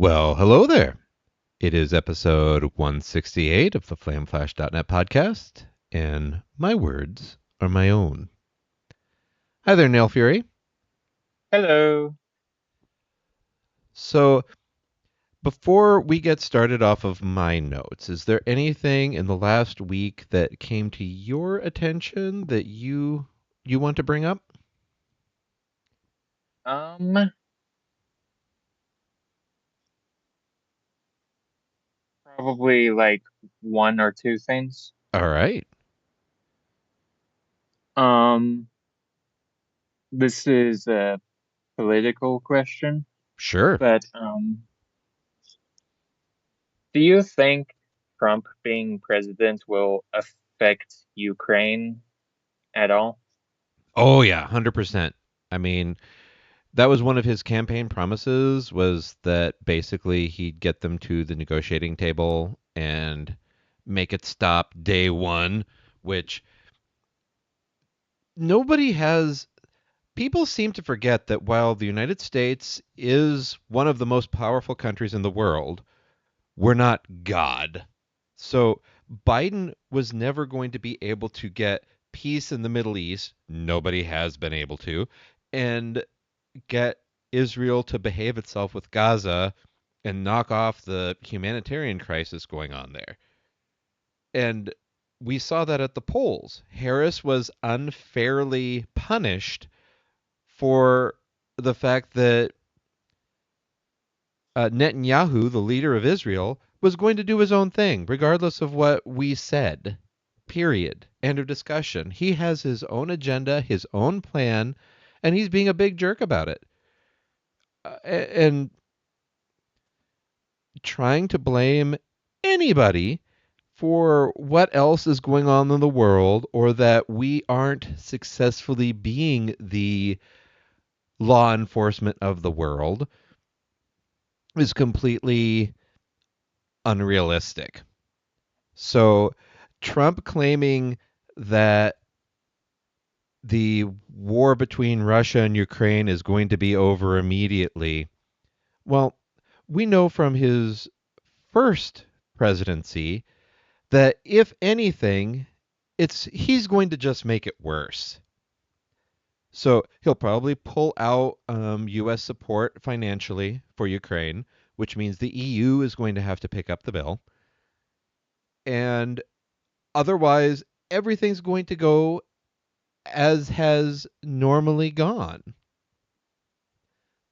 Well, hello there. It is episode 168 of the FlameFlash.net podcast, and my words are my own. Hi there, Nailfury. Hello. So, before we get started off of my notes, is there anything in the last week that came to your attention that you want to bring up? Um, Probably like one or two things. All right. Um, this is a political question, Sure. but do you think Trump being president will affect Ukraine at all? Oh yeah, 100%. I mean, that was one of his campaign promises was that basically he'd get them to the negotiating table and make it stop day one, which nobody has. People seem to forget that while the United States is one of the most powerful countries in the world, we're not God. So Biden was never going to be able to get peace in the Middle East. Nobody has been able to. And get Israel to behave itself with Gaza and knock off the humanitarian crisis going on there. And we saw that at the polls. Harris was unfairly punished for the fact that Netanyahu, the leader of Israel, was going to do his own thing, regardless of what we said. Period. End of discussion. He has his own agenda, his own plan, and he's being a big jerk about it. And trying to blame anybody for what else is going on in the world or that we aren't successfully being the law enforcement of the world is completely unrealistic. So, Trump claiming that the war between Russia and Ukraine is going to be over immediately. Well, we know from his first presidency that if anything, it's he's going to just make it worse. So he'll probably pull out U.S. support financially for Ukraine, which means the EU is going to have to pick up the bill. And otherwise, everything's going to go as has normally gone.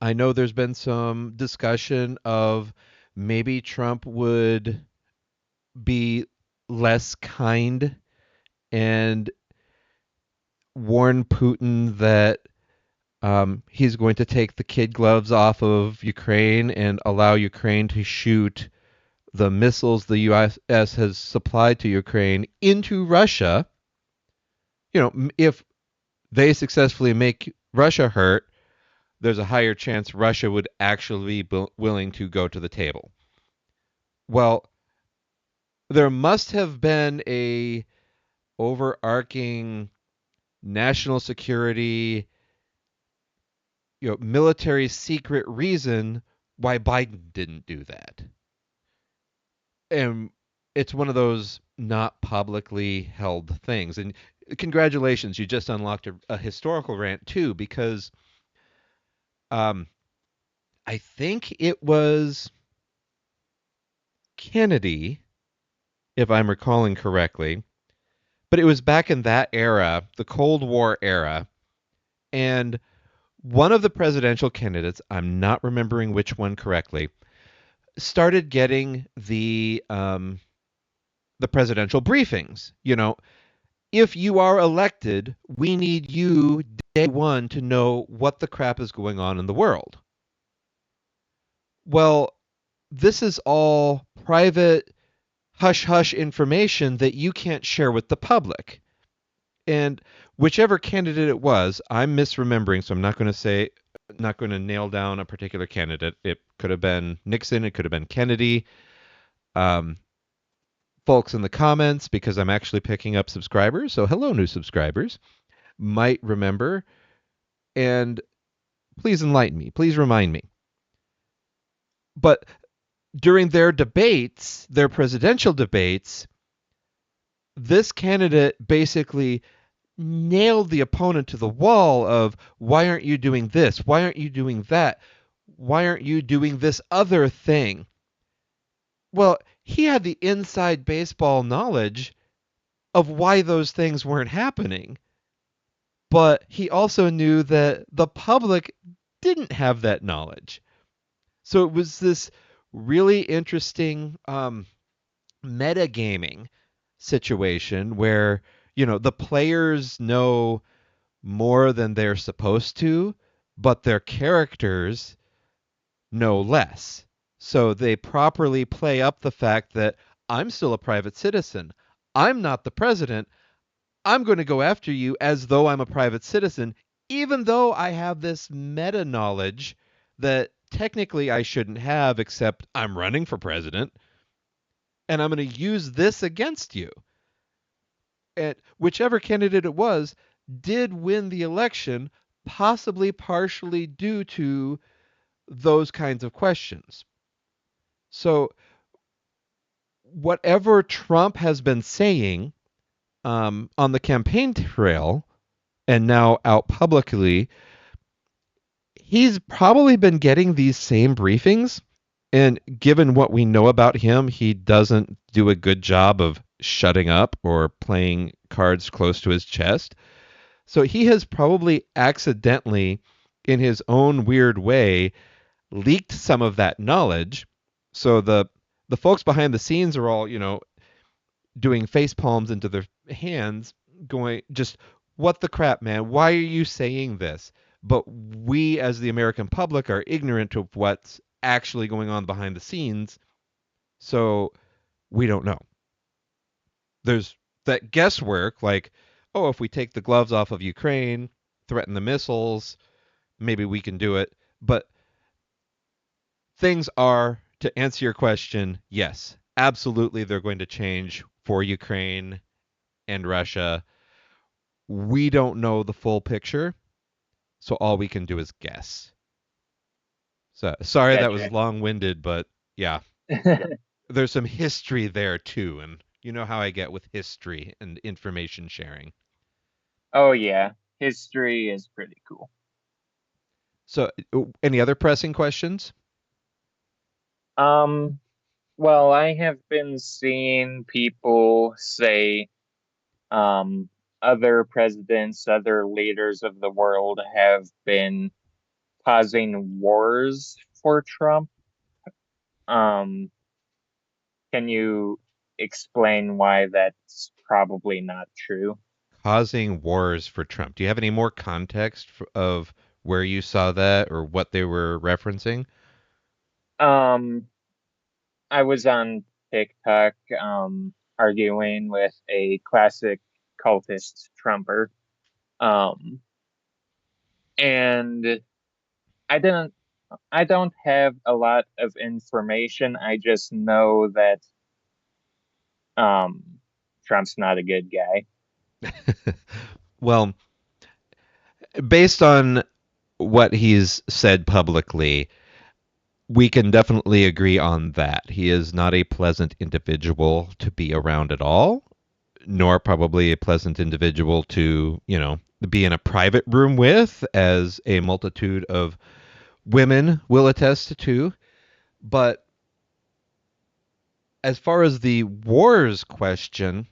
I know there's been some discussion of maybe Trump would be less kind and warn Putin that he's going to take the kid gloves off of Ukraine and allow Ukraine to shoot the missiles the U.S. has supplied to Ukraine into Russia. If they successfully make Russia hurt, there's a higher chance Russia would actually be willing to go to the table. Well, there must have been a overarching national security, military secret reason why Biden didn't do that. And it's one of those not publicly held things. And congratulations, you just unlocked a historical rant too, because um, I think it was Kennedy, if I'm recalling correctly, but it was back in that era, the Cold War era, and one of the presidential candidates, I'm not remembering which one correctly, started getting the presidential briefings. If you are elected, we need you day one to know what the crap is going on in the world. Well, this is all private hush hush information that you can't share with the public. And whichever candidate it was, I'm misremembering, so I'm not going to nail down a particular candidate. It could have been Nixon, it could have been Kennedy. Um, Folks in the comments, because I'm actually picking up subscribers, so hello, new subscribers, might remember, and please enlighten me. Please remind me. But during their debates, their presidential debates, this candidate basically nailed the opponent to the wall of why aren't you doing this? Why aren't you doing that? Why aren't you doing this other thing? Well, he had the inside baseball knowledge of why those things weren't happening, but he also knew that the public didn't have that knowledge. So it was this really interesting metagaming situation where, the players know more than they're supposed to, but their characters know less. So they properly play up the fact that I'm still a private citizen. I'm not the president. I'm going to go after you as though I'm a private citizen, even though I have this meta knowledge that technically I shouldn't have, except I'm running for president, and I'm going to use this against you. And whichever candidate it was did win the election, possibly partially due to those kinds of questions. So, whatever Trump has been saying on the campaign trail and now out publicly, he's probably been getting these same briefings. And given what we know about him, he doesn't do a good job of shutting up or playing cards close to his chest. So he has probably accidentally, in his own weird way, leaked some of that knowledge. So the folks behind the scenes are all, doing face palms into their hands, going, just what the crap, man? Why are you saying this? But we, as the American public, are ignorant of what's actually going on behind the scenes, so we don't know. There's that guesswork, like, oh, if we take the gloves off of Ukraine, threaten the missiles, maybe we can do it. But things are, to answer your question, yes, absolutely, they're going to change for Ukraine and Russia. We don't know the full picture, so all we can do is guess. So sorry that was Gotcha. long winded, but yeah, there's some history there too, and you know how I get with history and information sharing. Oh yeah, history is pretty cool. So, any other pressing questions? Um, well, I have been seeing people say um other presidents, other leaders of the world have been causing wars for Trump. Um, can you explain why that's probably not true? Causing wars for Trump. Do you have any more context of where you saw that or what they were referencing? Um, I was on TikTok arguing with a classic cultist Trumper. Um, and I didn't I don't have a lot of information. I just know that um Trump's not a good guy. Well, based on what he's said publicly, we can definitely agree on that. He is not a pleasant individual to be around at all, nor probably a pleasant individual to, be in a private room with, as a multitude of women will attest to. But as far as the wars question,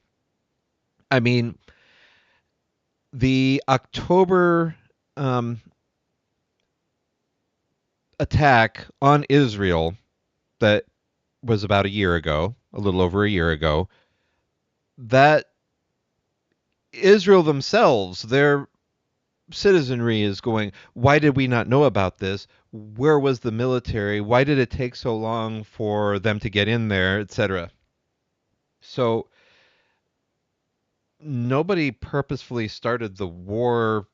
I mean, the October um, attack on Israel that was about a year ago, a little over a year ago, that Israel themselves, their citizenry is going, why did we not know about this? Where was the military? Why did it take so long for them to get in there, etc.? So nobody purposefully started the war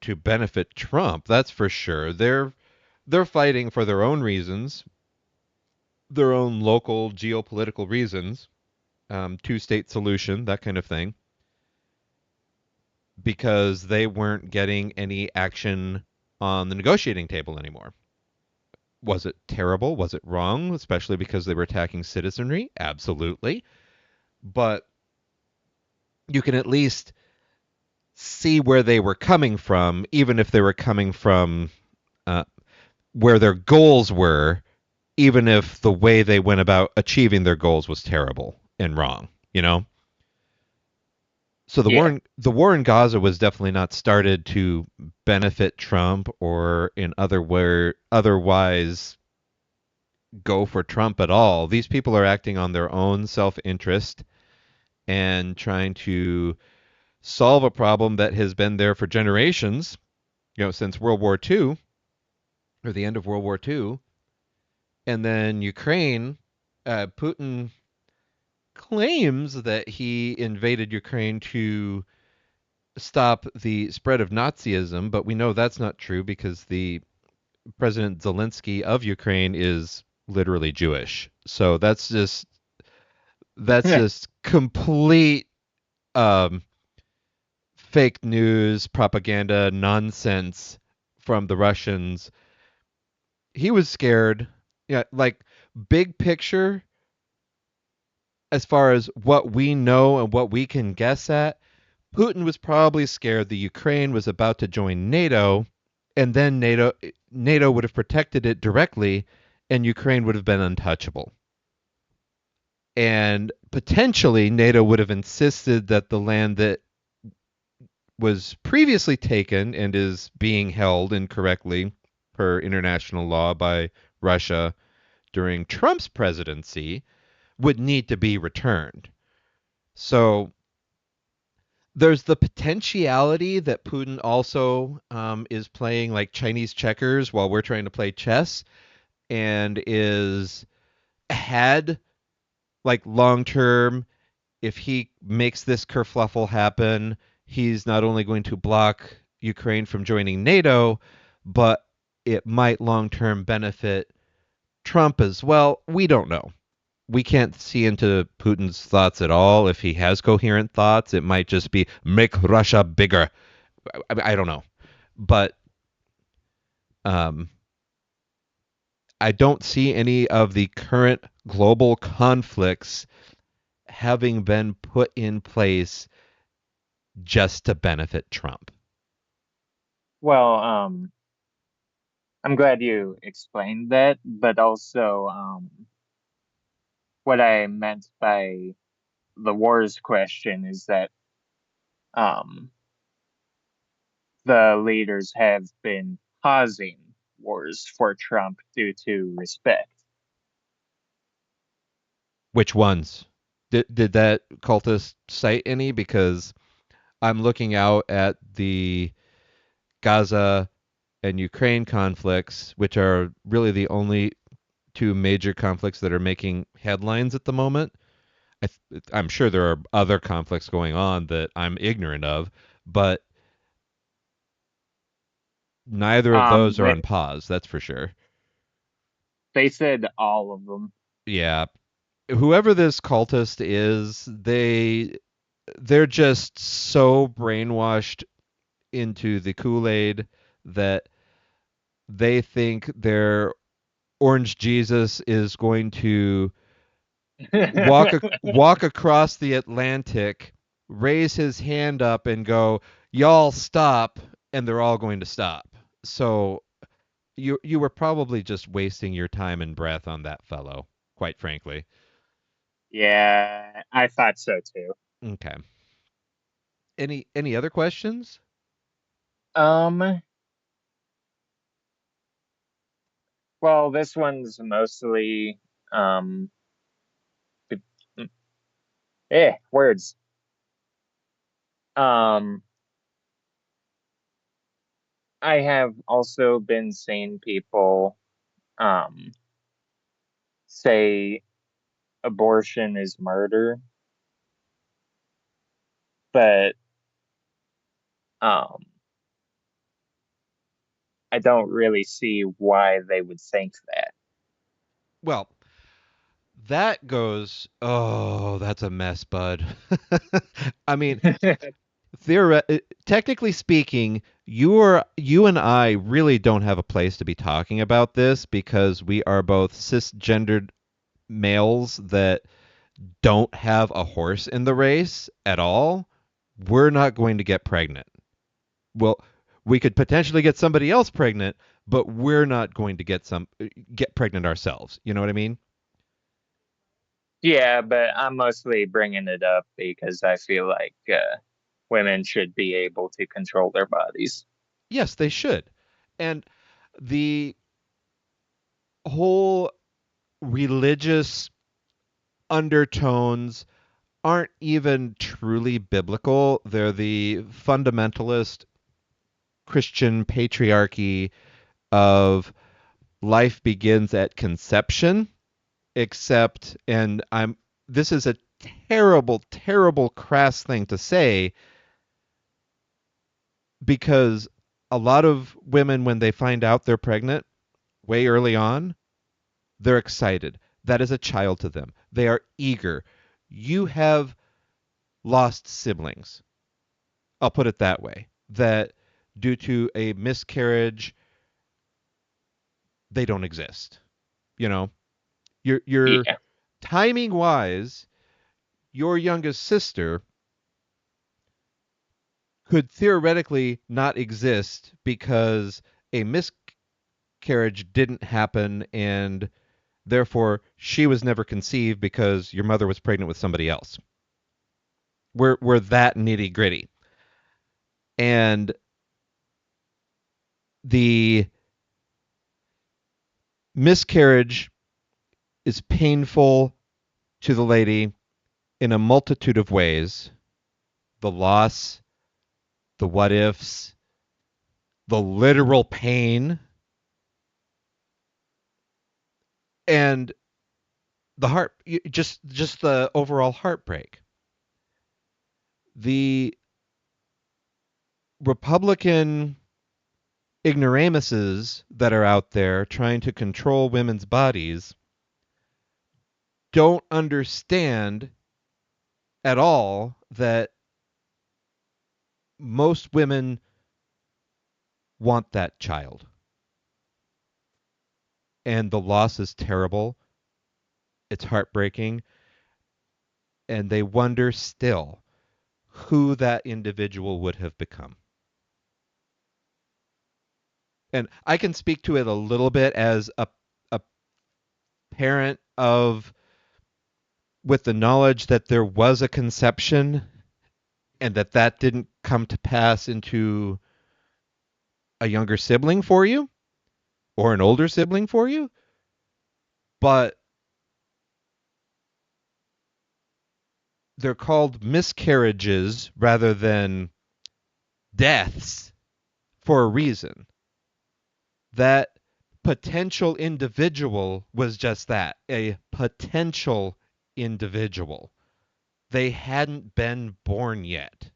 to benefit Trump. That's for sure. They're fighting for their own reasons, their own local geopolitical reasons, two-state solution, that kind of thing, because they weren't getting any action on the negotiating table anymore. Was it terrible? Was it wrong, especially because they were attacking citizenry? Absolutely. But you can at least see where they were coming from, even if they were coming from uh, where their goals were, even if the way they went about achieving their goals was terrible and wrong, you know? So Yeah. the war in Gaza was definitely not started to benefit Trump or in otherwise go for Trump at all. These people are acting on their own self-interest and trying to solve a problem that has been there for generations, since World War II or the end of World War II. And then Ukraine, Putin claims that he invaded Ukraine to stop the spread of Nazism, but we know that's not true because the President Zelensky of Ukraine is literally Jewish. So that's just complete um, fake news, propaganda, nonsense from the Russians. He was scared. Yeah, like big picture, as far as what we know and what we can guess at, Putin was probably scared the Ukraine was about to join NATO, and then NATO would have protected it directly, and Ukraine would have been untouchable. And potentially, NATO would have insisted that the land that was previously taken and is being held incorrectly per international law by Russia during Trump's presidency would need to be returned. So there's the potentiality that Putin also is playing like Chinese checkers while we're trying to play chess and is had like long term. If he makes this kerfluffle happen, he's not only going to block Ukraine from joining NATO, but it might long term benefit Trump as well. We don't know. We can't see into Putin's thoughts at all. If he has coherent thoughts, it might just be make Russia bigger. I don't know, but um, I don't see any of the current global conflicts having been put in place just to benefit Trump. Well, I'm glad you explained that, but also what I meant by the wars question is that um the leaders have been pausing wars for Trump due to respect. Which ones? Did that cultist cite any? Because I'm looking out at the Gaza and Ukraine conflicts, which are really the only two major conflicts that are making headlines at the moment. I'm sure there are other conflicts going on that I'm ignorant of, but neither of Um, those are they on pause. That's for sure. they said all of them. Yeah, whoever this cultist is, they're just so brainwashed into the Kool-Aid that they think their orange Jesus is going to walk across the Atlantic, raise his hand up and go, "Y'all stop," and they're all going to stop. So you were probably just wasting your time and breath on that fellow, quite frankly. Yeah, I thought so too. Okay. Any other questions? Um, well, this one's mostly um, b- words. Um, I have also been seeing people um say abortion is murder, but um I don't really see why they would think Well, that goes, oh, that's a mess, bud. I mean, that. Technically speaking, you and I really don't have a place to be talking about this because we are both cisgendered males that don't have a horse in the race at all. We're not going to get pregnant. Well, we could potentially get somebody else pregnant, but we're not going to get pregnant ourselves. You know what I mean? Yeah, but I'm mostly bringing it up because I feel like women should be able to control their bodies. Yes, they should. And the whole religious undertones aren't even truly biblical. They're the fundamentalist Christian patriarchy of life begins at conception, except, and I'm, this is a terrible, terrible, crass thing to say because a lot of women, when they find out they're pregnant way early on, they're excited. That is a child to them. They are eager. You have lost siblings. I'll put it that way. That due to a miscarriage, they don't exist. You know, your Yeah, timing wise, your youngest sister could theoretically not exist because a miscarriage didn't happen and therefore she was never conceived because your mother was pregnant with somebody else. We're that nitty gritty. And the miscarriage is painful to the lady in a multitude of ways. The loss, the what ifs, the literal pain, and the heart, just the overall heartbreak. The Republican ignoramuses that are out there trying to control women's bodies don't understand at all that most women want that child. And the loss is terrible. It's heartbreaking. And they wonder still who that individual would have become. And I can speak to it a little bit as a parent of with the knowledge that there was a conception and that didn't come to pass into a younger sibling for you or an older sibling for you, but they're called miscarriages rather than deaths for a reason. That potential individual was just that, a potential individual. They hadn't been born yet.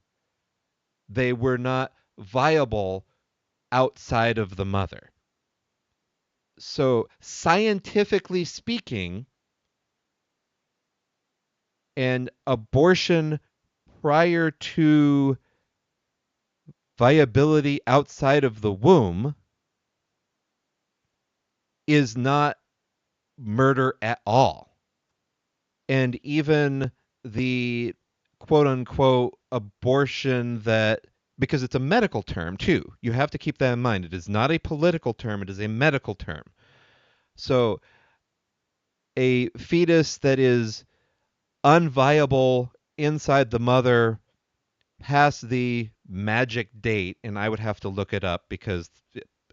They were not viable outside of the mother. So, scientifically speaking, an abortion prior to viability outside of the womb is not murder at all. And even the quote unquote abortion that, because it's a medical term too, you have to keep that in mind. It is not a political term, it is a medical term. So a fetus that is unviable inside the mother past the magic date, and I would have to look it up because,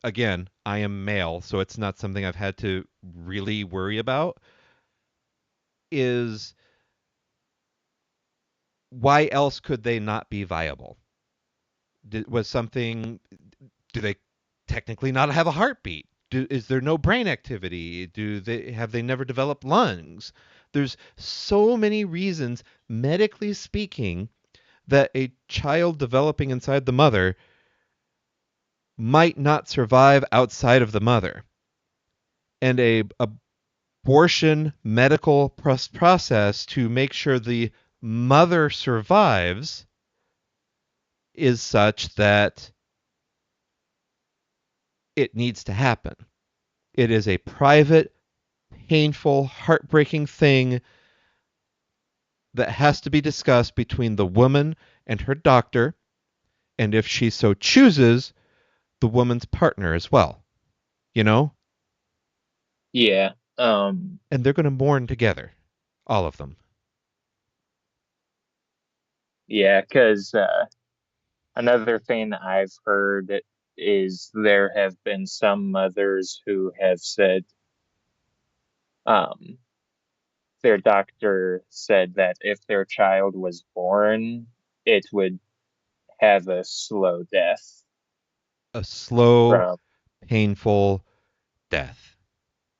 again, I am male, so it's not something I've had to really worry about, is why else could they not be viable? Was something, do they technically not have a heartbeat? Is there no brain activity? Have they never developed lungs? There's so many reasons, medically speaking, that a child developing inside the mother might not survive outside of the mother. And a abortion medical process to make sure the mother survives is such that it needs to happen. It is a private, painful, heartbreaking thing that has to be discussed between the woman and her doctor, and if she so chooses, the woman's partner as well, you know? Yeah. And they're going to mourn together, all of them. Yeah, because another thing I've heard is there have been some mothers who have said um, their doctor said that if their child was born, it would have a slow death A slow, from, painful death.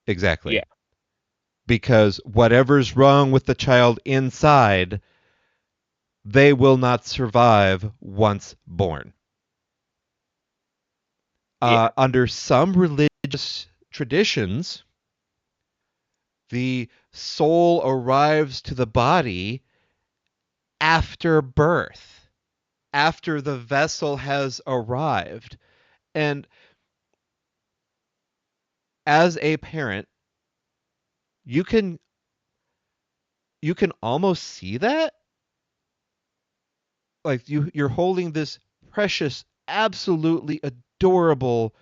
yeah, Exactly. Because whatever's wrong with the child inside, they will not survive once born. yeah, Under some religious traditions, the soul arrives to the body after birth, after the vessel has arrived. And as a parent, you can you can almost see that, like you're holding this precious, absolutely adorable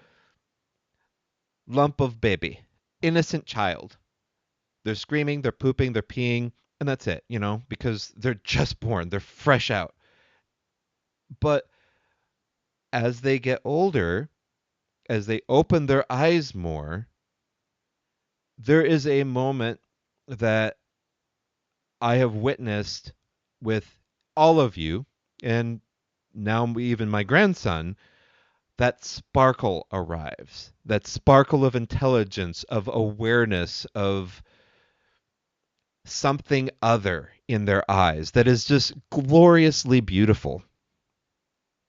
lump of baby, innocent child. They're screaming, they're pooping, they're peeing, and that's it, because they're just born, they're fresh out. But as they get older, as they open their eyes more, there is a moment that I have witnessed with all of you, and now even my grandson, that sparkle arrives. That sparkle of intelligence, of awareness, of something other in their eyes that is just gloriously beautiful.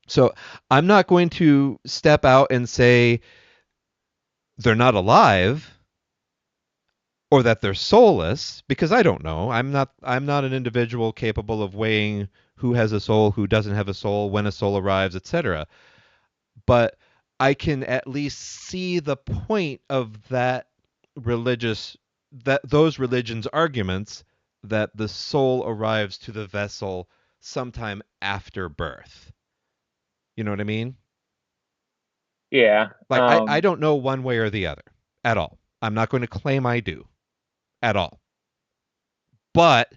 So I'm not going to step out and say they're not alive or that they're soulless because I don't know. I'm not an individual capable of weighing who has a soul, who doesn't have a soul, when a soul arrives, etc. But I can at least see the point of those religions arguments that the soul arrives to the vessel sometime after birth. You know what I mean? yeah. Like I don't know one way or the other at all. I'm not going to claim I do at all. But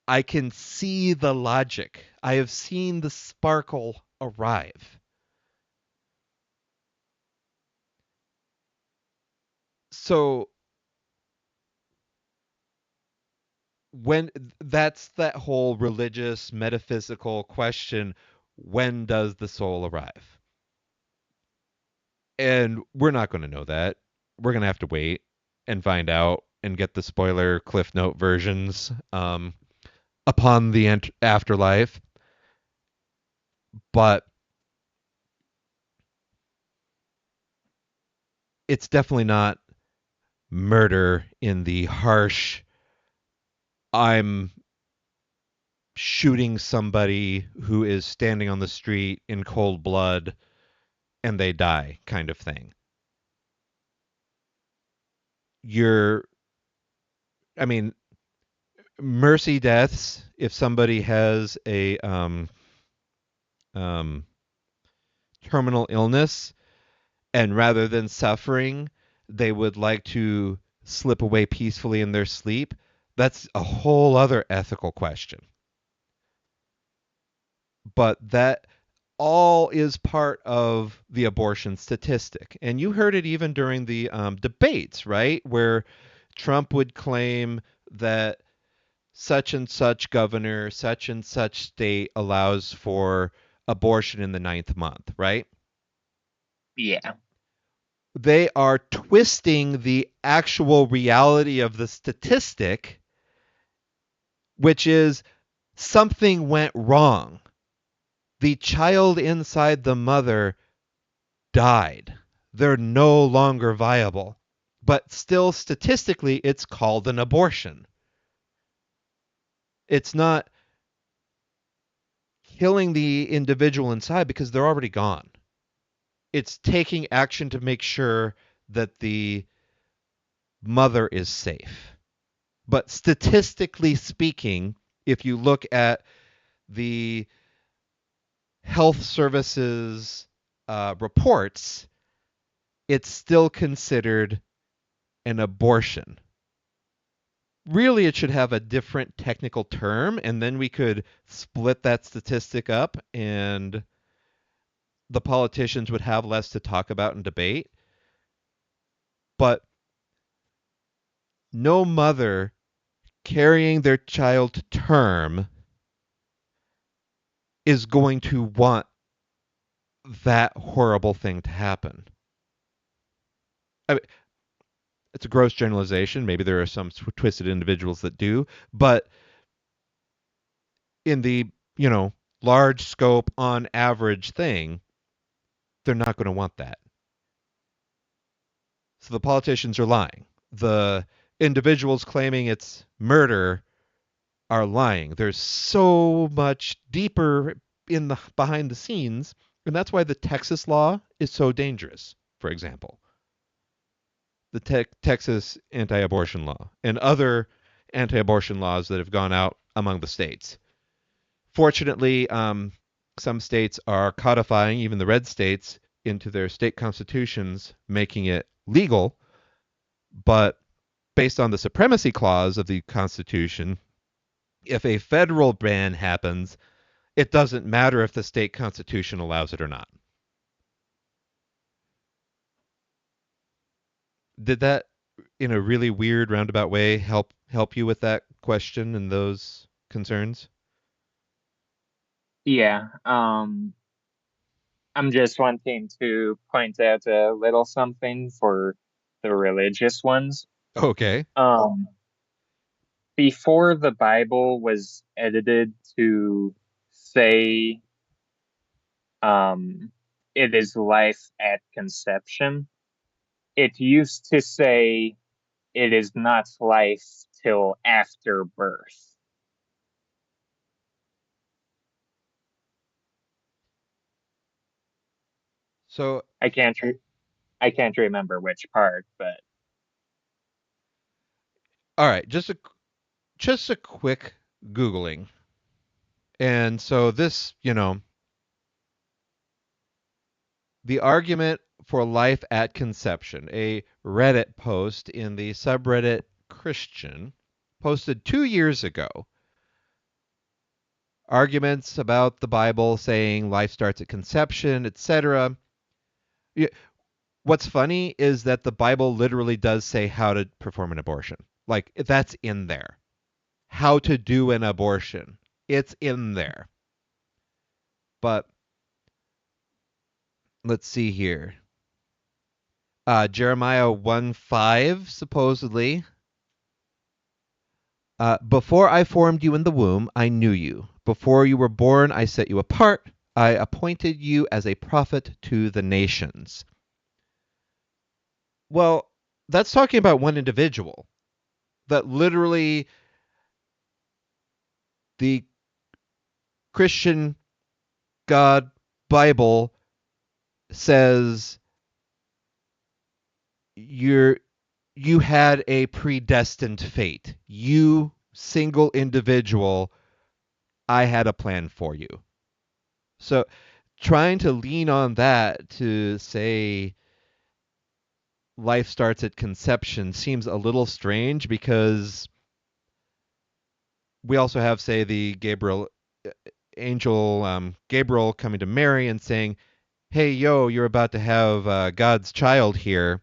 I can see the logic. I have seen the sparkle arrive. So when that's that whole religious metaphysical question, when does the soul arrive? And we're not going to know that. We're going to have to wait and find out and get the spoiler cliff note versions upon the afterlife. But it's definitely not murder in the harsh, I'm shooting somebody who is standing on the street in cold blood and they die kind of thing. You're, I mean, mercy deaths, if somebody has a um, terminal illness and rather than suffering, they would like to slip away peacefully in their sleep, that's a whole other ethical question. But that all is part of the abortion statistic. And you heard it even during the debates, right? Where Trump would claim that such and such governor, such and such state allows for abortion in the ninth month, right? Yeah. They are twisting the actual reality of the statistic, which is something went wrong. The child inside the mother died. They're no longer viable. But still, statistically, it's called an abortion. It's not killing the individual inside because they're already gone. It's taking action to make sure that the mother is safe. But statistically speaking, if you look at the health services reports, it's still considered an abortion. Really, it should have a different technical term, and then we could split that statistic up, and the politicians would have less to talk about and debate. But no mother carrying their child to term is going to want that horrible thing to happen. I mean, it's a gross generalization. Maybe there are some twisted individuals that do, but in the, you know, large scope on average thing, they're not going to want that. So the politicians are lying. The individuals claiming it's murder are lying. There's so much deeper in the behind the scenes, and that's why the Texas law is so dangerous. For example, the Texas anti-abortion law and other anti-abortion laws that have gone out among the states. Fortunately, some states are codifying, even the red states, into their state constitutions, making it legal. But based on the supremacy clause of the Constitution, if a federal ban happens, it doesn't matter if the state constitution allows it or not. Did that, in a really weird roundabout way, help you with that question and those concerns? Yeah. I'm just wanting to point out a little something for the religious ones. Okay. Um, Before the Bible was edited to say, um, it is life at conception, it used to say it is not life till after birth. So, I can't re- I can't remember which part, but all right, just a quick googling. And so this, the argument for life at conception, a Reddit post in the subreddit Christian posted 2 years ago. Arguments about the Bible saying life starts at conception, etc. What's funny is that the Bible literally does say how to perform an abortion. Like that's in there. How to do an abortion. It's in there. But let's see here. Jeremiah 1:5 supposedly. Before I formed you in the womb, I knew you. Before you were born, I set you apart. I appointed you as a prophet to the nations. Well, that's talking about one individual. That literally the Christian God Bible says you're you had a predestined fate. You single individual, I had a plan for you. So trying to lean on that to say life starts at conception seems a little strange because we also have, say, the Gabriel angel Gabriel coming to Mary and saying, "Hey, yo, you're about to have God's child here."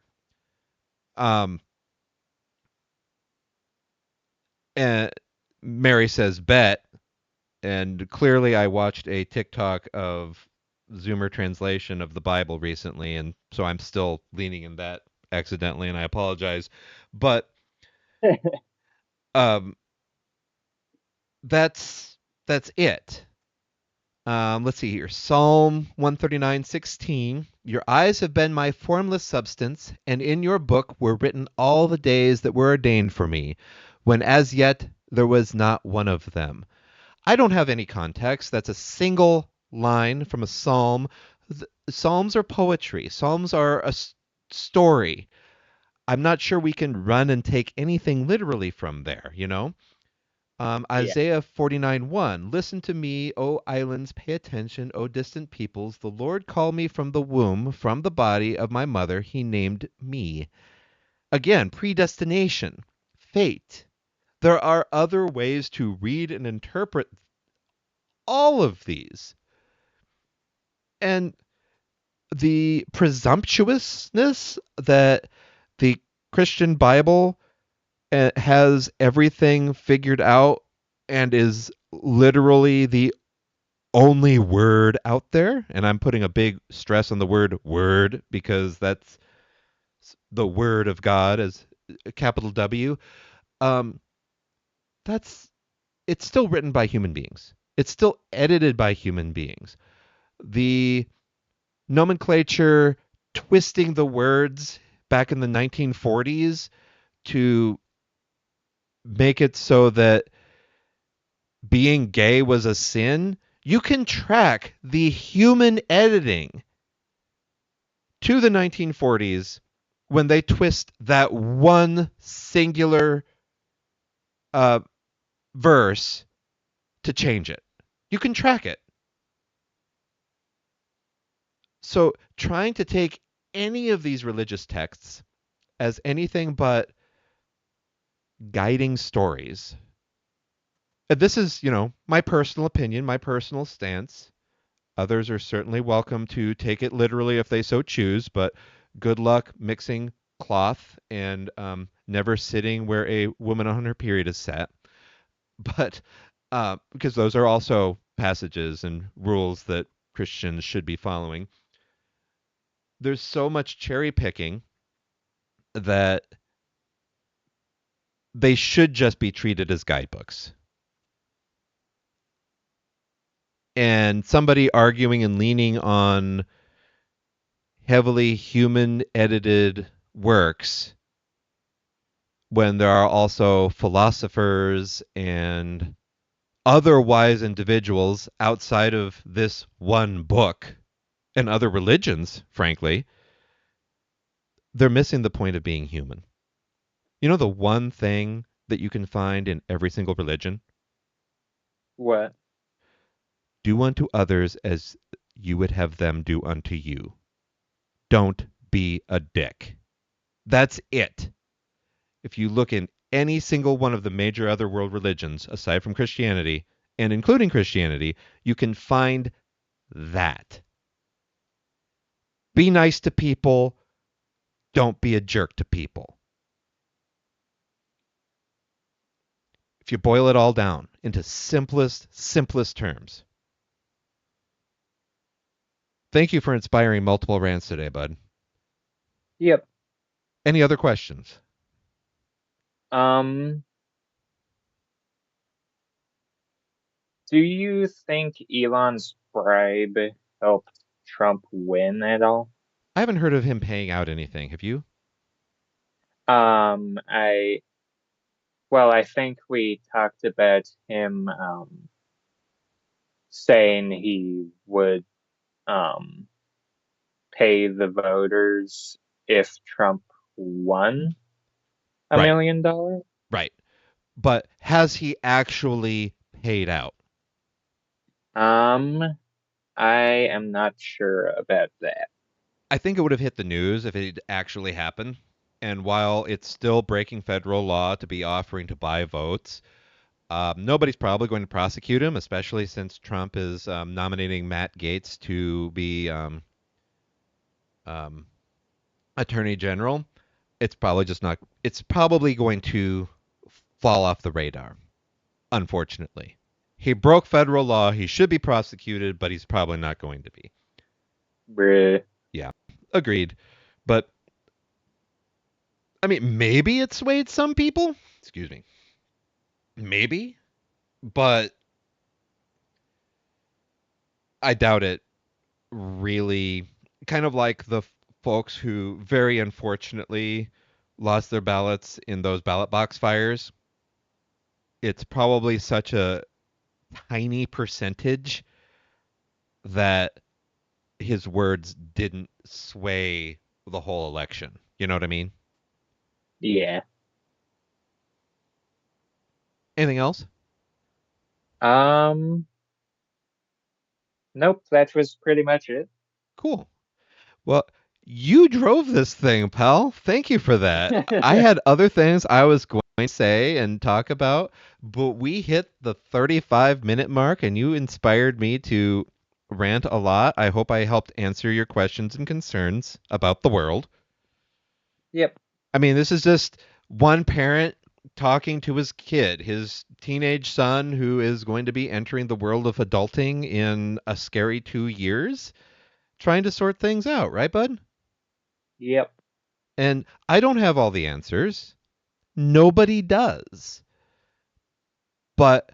Um, and Mary says, "Bet." And clearly, I watched a TikTok of Zoomer translation of the Bible recently, and so I'm still leaning in that accidentally, and I apologize. But um, that's it. Let's see here. Psalm 139:16. Your eyes have been my formless substance, and in your book were written all the days that were ordained for me, when as yet there was not one of them. I don't have any context. That's a single line from a psalm. Psalms are poetry. Psalms are a story. I'm not sure we can run and take anything literally from there, you know? Yeah. Isaiah 49:1. Listen to me, O islands, pay attention, O distant peoples. The Lord called me from the womb, from the body of my mother. He named me. Again, predestination, fate. There are other ways to read and interpret all of these. And the presumptuousness that the Christian Bible has everything figured out and is literally the only word out there, and I'm putting a big stress on the word word because that's the word of God as a capital W. Um, that's it's still written by human beings. It's still edited by human beings. The nomenclature twisting the words back in the 1940s to make it so that being gay was a sin, you can track the human editing to the 1940s when they twist that one singular uh, verse to change it. You can track it. So trying to take any of these religious texts as anything but guiding stories. And this is, my personal opinion, my personal stance. Others are certainly welcome to take it literally if they so choose, but good luck mixing cloth and never sitting where a woman on her period is sat. But because those are also passages and rules that Christians should be following. There's so much cherry picking that they should just be treated as guidebooks. And somebody arguing and leaning on heavily human edited works when there are also philosophers and other wise individuals outside of this one book and other religions, frankly, they're missing the point of being human. You know the one thing that you can find in every single religion? What? Do unto others as you would have them do unto you. Don't be a dick. That's it. If you look in any single one of the major other world religions, aside from Christianity, and including Christianity, you can find that. Be nice to people. Don't be a jerk to people. If you boil it all down into simplest terms. Thank you for inspiring multiple rants today, bud. Yep. Any other questions? Um, do you think Elon's bribe helped Trump win at all? I haven't heard of him paying out anything. Have you? Um, I, well, I think we talked about him, saying he would, um, pay the voters if Trump won a Right, million dollars. right. But has he actually paid out? Um, I am not sure about that. I think it would have hit the news if it actually happened. And while it's still breaking federal law to be offering to buy votes, nobody's probably going to prosecute him, especially since Trump is nominating Matt Gaetz to be um, Attorney General. It's probably just not. It's probably going to fall off the radar, unfortunately. He broke federal law. He should be prosecuted, but he's probably not going to be. Bruh. Yeah, agreed. But I mean, maybe it swayed some people. Excuse me. Maybe, but I doubt it really. Kind of like the folks who very unfortunately lost their ballots in those ballot box fires. It's probably such a tiny percentage that his words didn't sway the whole election. You know what I mean? Yeah. Anything else? Um, nope, that was pretty much it. Cool. Well, you drove this thing, pal. Thank you for that. I had other things I was going to say and talk about, but we hit the 35-minute mark and you inspired me to rant a lot. I hope I helped answer your questions and concerns about the world. Yep. I mean, this is just one parent talking to his kid, his teenage son who is going to be entering the world of adulting in a scary 2 years, trying to sort things out, right, bud? Yep. And I don't have all the answers. Nobody does. But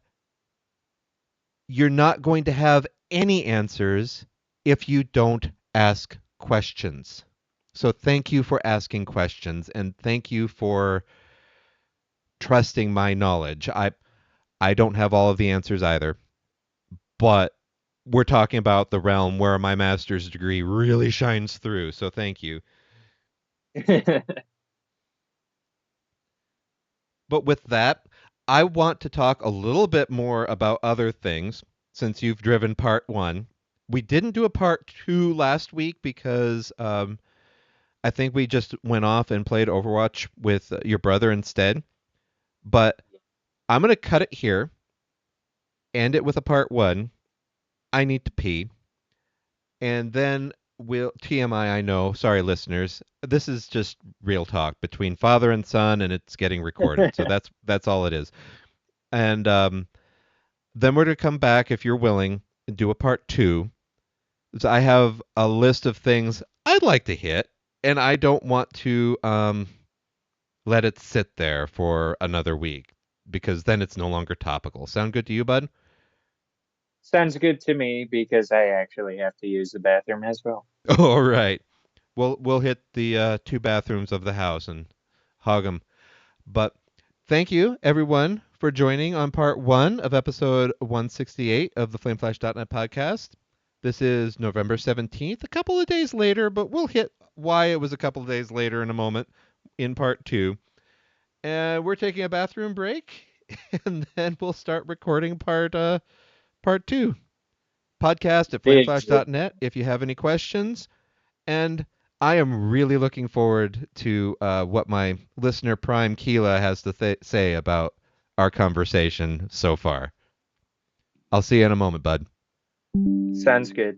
you're not going to have any answers if you don't ask questions. So thank you for asking questions and thank you for trusting my knowledge. I don't have all of the answers either, but we're talking about the realm where my master's degree really shines through. So thank you. But with that, I want to talk a little bit more about other things since you've driven part one. We didn't do a part two last week because I think we just went off and played Overwatch with your brother instead. But I'm going to cut it here, end it with a part one. I need to pee. And then we'll TMI, I know. Sorry, listeners. This is just real talk between father and son, and it's getting recorded. So that's all it is. And then we're to come back if you're willing and do a part two. So I have a list of things I'd like to hit, and I don't want to let it sit there for another week because then it's no longer topical. Sound good to you, bud? Sounds good to me because I actually have to use the bathroom as well. All right. We'll hit the two bathrooms of the house and hog them. But thank you, everyone, for joining on part one of episode 168 of the FlameFlash.net podcast. This is November 17th, a couple of days later, but we'll hit why it was a couple of days later in a moment in part two. And we're taking a bathroom break, and then we'll start recording part two. Podcast at Dig it. flameflash.net if you have any questions. And I am really looking forward to what my listener Prime Keela has to say about our conversation so far. I'll see you in a moment, bud. Sounds good.